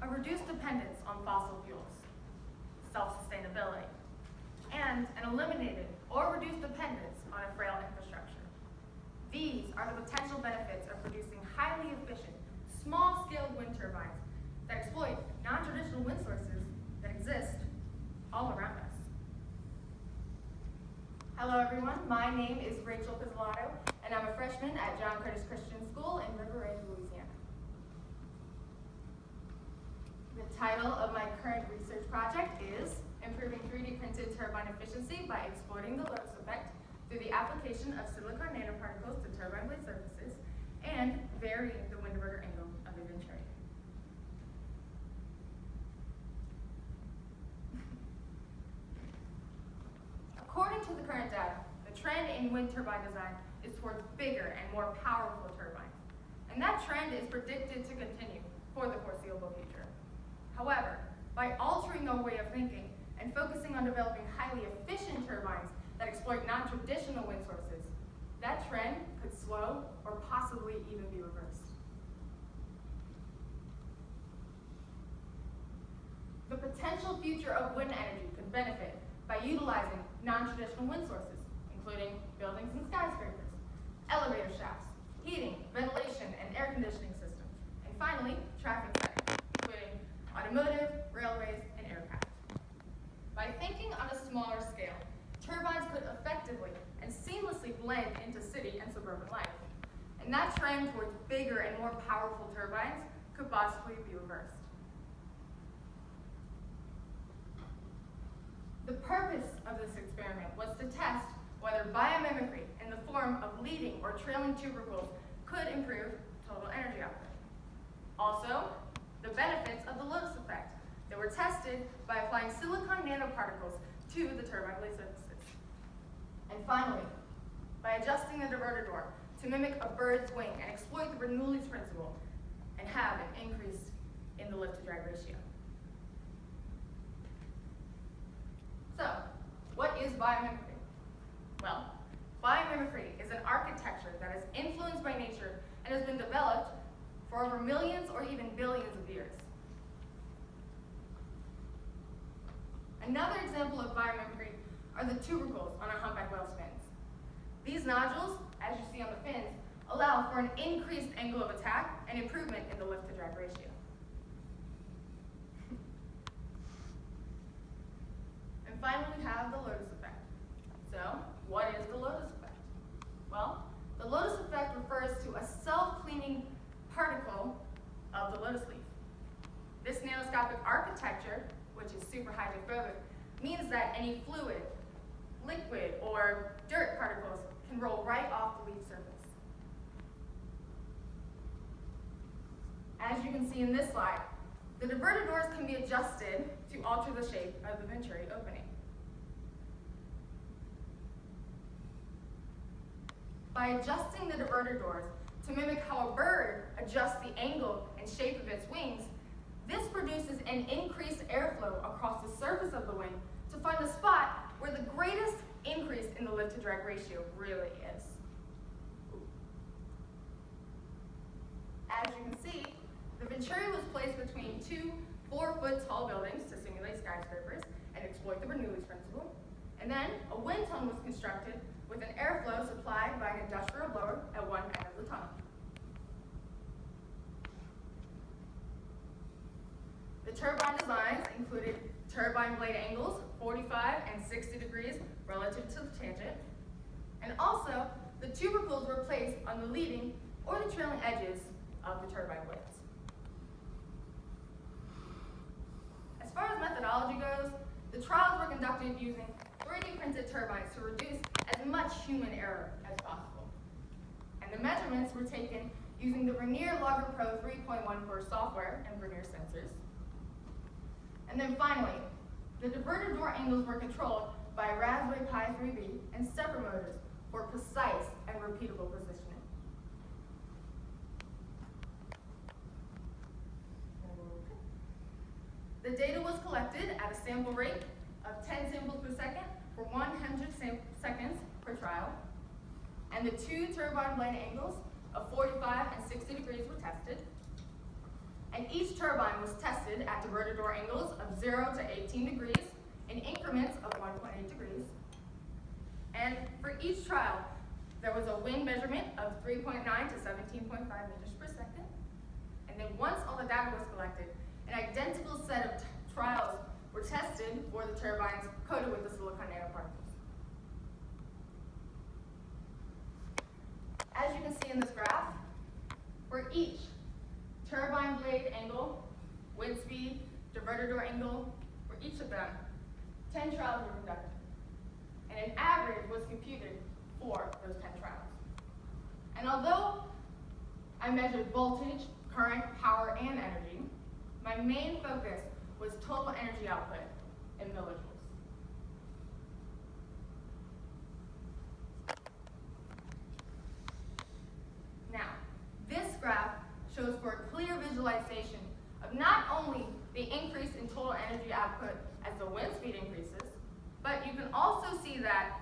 have reduced dependence on fossil fuels, self-sustainability, and an eliminated or reduced dependence on a frail infrastructure. These are the potential benefits of producing highly efficient, small-scale wind turbines that exploit non-traditional wind sources that exist all around us. Hello everyone, my name is Rachel Pizzolato, and I'm a freshman at John Curtis Christian School in River Range, Louisiana. The title of my current research project is Improving 3D Printed Turbine Efficiency by Exploiting the Lotus Effect through the Application of Silicon Nanoparticles to Turbine Blade Surfaces and Varying the Wind Diverter Angle of the Venturi. According to the current data, the trend in wind turbine design is towards bigger and more powerful turbines. And that trend is predicted to continue for the foreseeable future. However, by altering our way of thinking and focusing on developing highly efficient turbines that exploit non-traditional wind sources, that trend could slow or possibly even be reversed. The potential future of wind energy could benefit by utilizing non-traditional wind sources, including buildings and skyscrapers, elevator shafts, heating, ventilation, and air conditioning systems, and finally, traffic settings, including automotive, railways, and aircraft. By thinking on a smaller scale, turbines could effectively and seamlessly blend into city and suburban life, and that trend towards bigger and more powerful turbines could possibly be reversed. The purpose of this experiment was to test whether biomimicry in the form of leading or trailing tubercles could improve total energy output. Also, the benefits of the Lotus effect that were tested by applying silicon nanoparticles to the turbine blade surfaces. And finally, by adjusting the diverter door to mimic a bird's wing and exploit the Bernoulli's principle and have an increase in the lift-to-drag ratio. So, what is biomimicry? Well, biomimicry is an architecture that is influenced by nature and has been developed for over millions or even billions of years. Another example of biomimicry are the tubercles on a humpback whale's fins. These nodules, as you see on the fins, allow for an increased angle of attack and improvement in the lift-to-drag ratio. And finally, we have the Lotus effect. So, what is the Lotus effect? Well, the Lotus effect refers to a self-cleaning particle of the lotus leaf. This nanoscopic architecture, which is super hydrophobic, means that any fluid, liquid, or dirt particles can roll right off the leaf surface. As you can see in this slide, the diverter doors can be adjusted to alter the shape of the venturi opening. By adjusting the diverter doors to mimic how a bird adjusts the angle and shape of its wings, this produces an increased airflow across the surface of the wing to find the spot where the greatest increase in the lift-to-drag ratio really is. As you can see, the venturi was placed between two 4-foot-tall buildings to simulate skyscrapers and exploit the Bernoulli's principle, and then a wind tunnel was constructed with an airflow supplied by an industrial blower at one end of the tunnel. The turbine designs included turbine blade angles 45 and 60 degrees relative to the tangent, and also the tubercles were placed on the leading or the trailing edges of the turbine blades. As far as methodology goes, the trials were conducted using 3D printed turbines to reduce as much human error as possible. And the measurements were taken using the Vernier Logger Pro 3.14 software and Vernier sensors. And then finally, the diverter door angles were controlled by a Raspberry Pi 3B and stepper motors for precise and repeatable positioning. The data was collected at a sample rate of 10 samples per second for 100 seconds per trial, and the two turbine blade angles of 45 and 60 degrees were tested. And each turbine was tested at diverter door angles of 0 to 18 degrees in increments of 1.8 degrees. And for each trial, there was a wind measurement of 3.9 to 17.5 meters per second. And then once all the data was collected, an identical set of trials were tested for the turbines coated with the silicon nanoparticles. As you can see in this graph, for each turbine blade angle, wind speed, diverter door angle, for each of them, 10 trials were conducted. And an average was computed for those 10 trials. And although I measured voltage, current, power, and energy, my main focus was total energy output in millijoules. Now, this graph shows for a clear visualization of not only the increase in total energy output as the wind speed increases, but you can also see that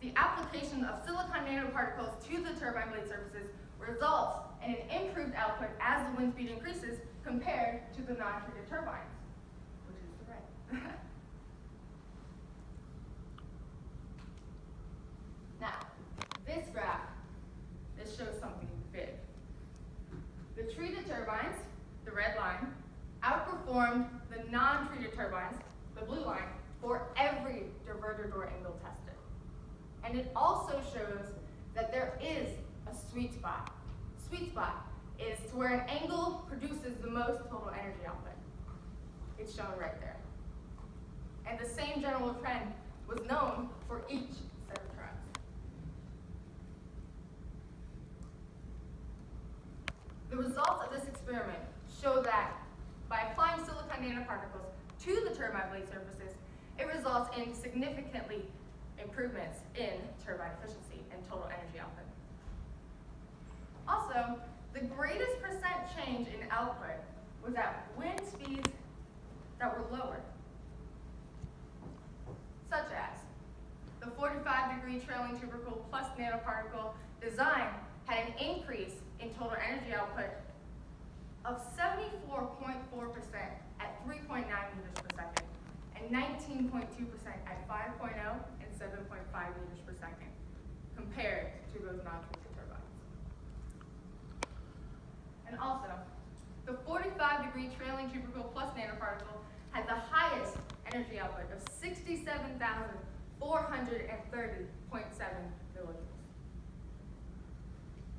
the application of silicon nanoparticles to the turbine blade surfaces results in an improved output as the wind speed increases compared to the non-treated turbines, which is the red. Now, this graph, this shows something big. The treated turbines, the red line, outperformed the non-treated turbines, the blue line, for every diverter door angle tested. And it also shows that there is a sweet spot. Sweet spot is to where an angle produces the most total energy output. It's shown right there. And the same general trend was known for each set of trials. The results of this experiment show that by applying silicon nanoparticles to the turbine blade surfaces, it results in significantly improvements in turbine efficiency and total energy output. Also, the greatest percent change in output was at wind speeds that were lower, such as the 45-degree trailing tubercle plus nanoparticle design had an increase in total energy output of 74.4% at 3.9 meters per second and 19.2% at 5.0 and 7.5 meters per second compared to those non-treated turbines. And also, the 45-degree trailing tubercle plus nanoparticle had the highest energy output of 67,430.7 millijoules.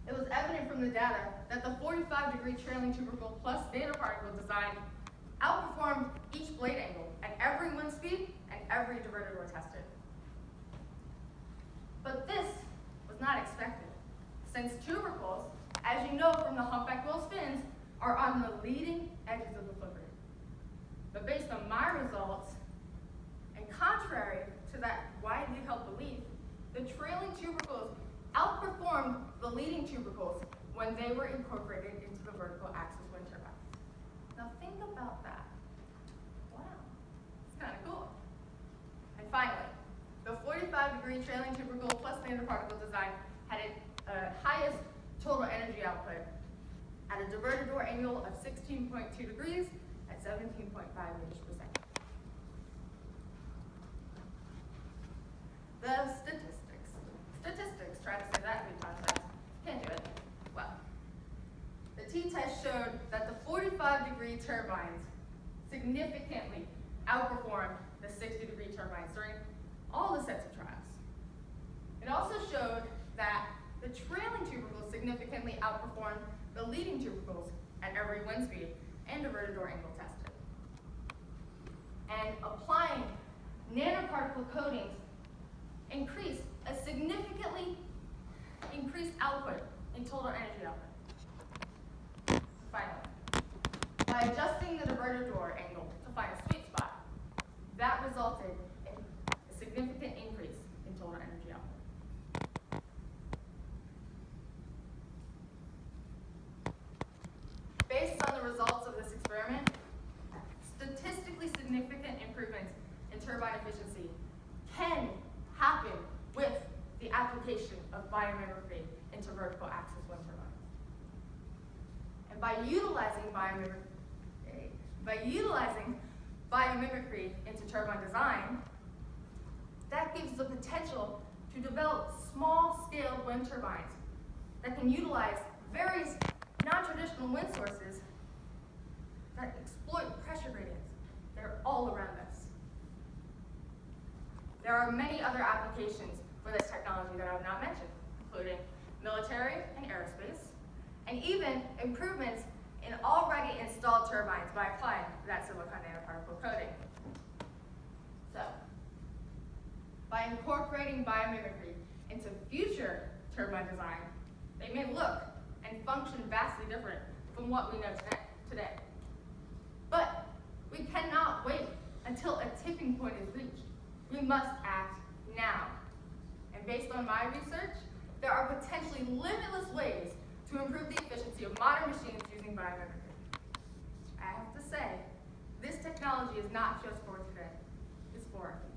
It was evident from the data that the 45-degree trailing tubercle plus nanoparticle design outperformed each blade angle at every wind speed and every diverter door tested. But this was not expected, since tubercles, as you know from the humpback wheel spins, are on the leading edges of the flipper. But based on my results, and contrary to that widely held belief, the trailing tubercles outperformed the leading tubercles when they were incorporated into the vertical axis wind turbines. Now think about that. Wow, it's kind of cool. And finally, the 45-degree trailing tubercle plus nanoparticle design had a highest total energy output at a diverter door angle of 16.2 degrees at 17.5 meters per second. The statistics. Try to say that 3 times fast. Can't do it. Well, the t-test showed that the 45-degree turbines significantly outperformed the 60-degree turbines during all the sets of trials. It also showed that the trailing tubercles significantly outperformed the leading tubercles at every wind speed and diverter door angle tested. And applying nanoparticle coatings increased a significantly increased output in total energy output. Finally, by adjusting the diverter door angle to find a sweet spot, that resulted in a significant increase in total energy output. Based on the results of this experiment, statistically significant improvements in turbine efficiency can happen with the application of biomimicry into vertical axis wind turbines. And by utilizing By utilizing biomimicry into turbine design, that gives the potential to develop small-scale wind turbines that can utilize various non-traditional wind sources that exploit pressure gradients. They're all around us. There are many other applications for this technology that I have not mentioned, including military and aerospace, and even improvements in already installed turbines by applying that silicon nanoparticle coating. So, by incorporating biomimicry into future turbine design, they may look and function vastly different from what we know today. But we cannot wait until a tipping point is reached. We must act now. And based on my research, there are potentially limitless ways to improve the efficiency of modern machines using biomimicry. I have to say, this technology is not just for today, it's for our future.